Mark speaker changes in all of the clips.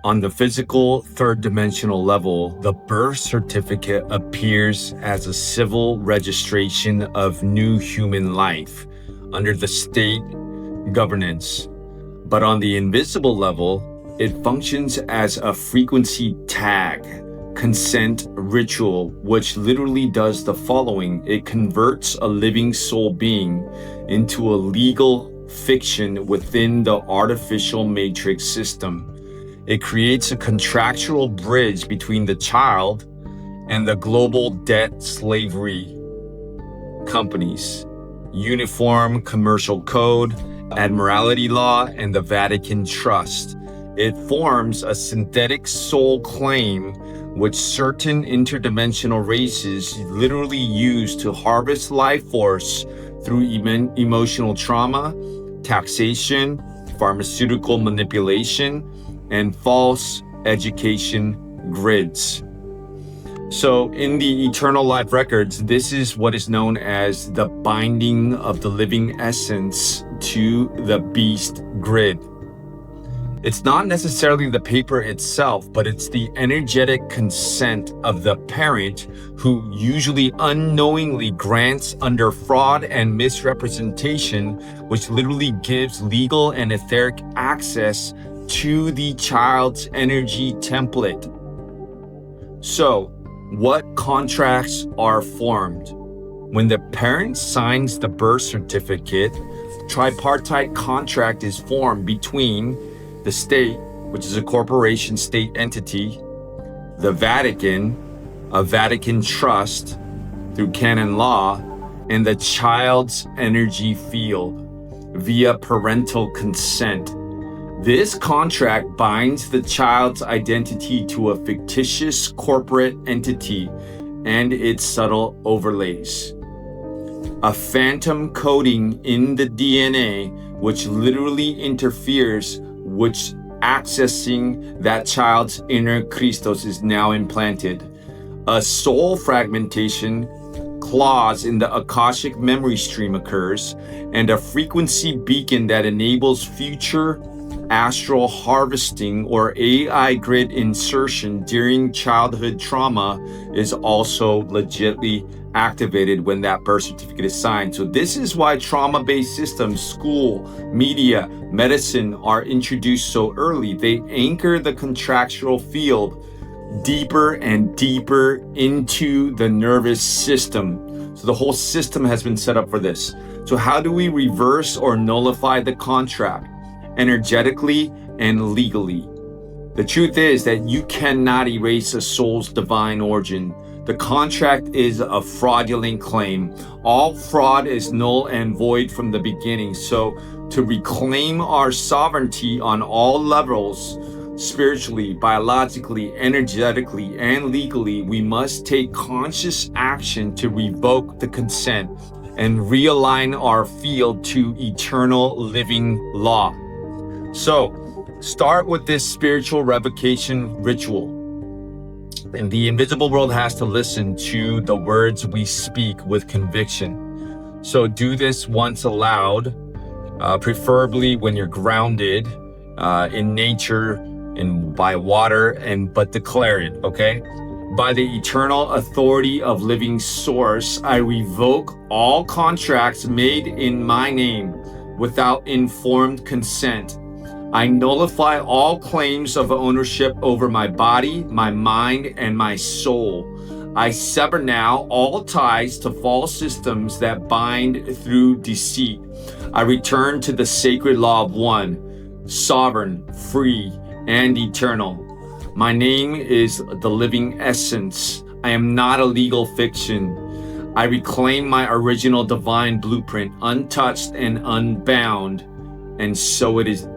Speaker 1: On the physical third dimensional level, the birth certificate appears as a civil registration of new human life under the state governance. But on the invisible level, it functions as a frequency tag, consent ritual, which literally does the following. It converts a living soul being into a legal fiction within the artificial matrix system. It creates a contractual bridge between the child and the global debt slavery companies, Uniform Commercial Code, Admiralty Law, and the Vatican Trust. It forms a synthetic soul claim which certain interdimensional races literally use to harvest life force through emotional trauma, taxation, pharmaceutical manipulation, and false education grids. So in the Eternal Life Records, this is what is known as the binding of the living essence to the beast grid. It's not necessarily the paper itself, but it's the energetic consent of the parent who usually unknowingly grants under fraud and misrepresentation, which literally gives legal and etheric access to the child's energy template. So, what contracts are formed? When the parent signs the birth certificate, tripartite contract is formed between the state, which is a corporation state entity, the Vatican, a Vatican trust through canon law, and the child's energy field via parental consent. This contract binds the child's identity to a fictitious corporate entity and its subtle overlays. A phantom coding in the DNA, which literally interferes with accessing that child's inner Christos, is now implanted. A soul fragmentation clause in the Akashic memory stream occurs, and a frequency beacon that enables future astral harvesting or AI grid insertion during childhood trauma is also legitly activated when that birth certificate is signed. So this is why trauma-based systems, school, media, medicine are introduced so early. They anchor the contractual field deeper and deeper into the nervous system. So the whole system has been set up for this. So how do we reverse or nullify the contract? Energetically and legally. The truth is that you cannot erase a soul's divine origin. The contract is a fraudulent claim. All fraud is null and void from the beginning. So to reclaim our sovereignty on all levels, spiritually, biologically, energetically, and legally, we must take conscious action to revoke the consent and realign our field to eternal living law. So, start with this spiritual revocation ritual. And the invisible world has to listen to the words we speak with conviction. So do this once aloud, preferably when you're grounded in nature and by water, but declare it, okay? By the eternal authority of living source, I revoke all contracts made in my name without informed consent. I nullify all claims of ownership over my body, my mind, and my soul. I sever now all ties to false systems that bind through deceit. I return to the sacred law of one, sovereign, free, and eternal. My name is the living essence. I am not a legal fiction. I reclaim my original divine blueprint, untouched and unbound, and so it is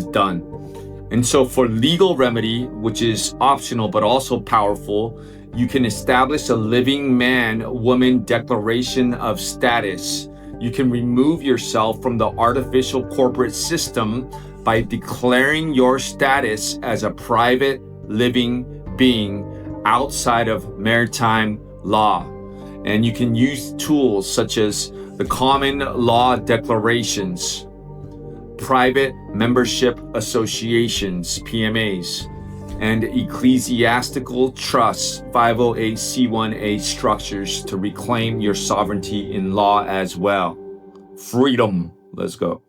Speaker 1: done. And so for legal remedy, which is optional but also powerful, you can establish a living man-woman declaration of status. You can remove yourself from the artificial corporate system by declaring your status as a private living being outside of maritime law. And you can use tools such as the common law declarations, private membership associations, PMAs, and ecclesiastical trusts, 508c1a structures to reclaim your sovereignty in law as well. Freedom. Let's go.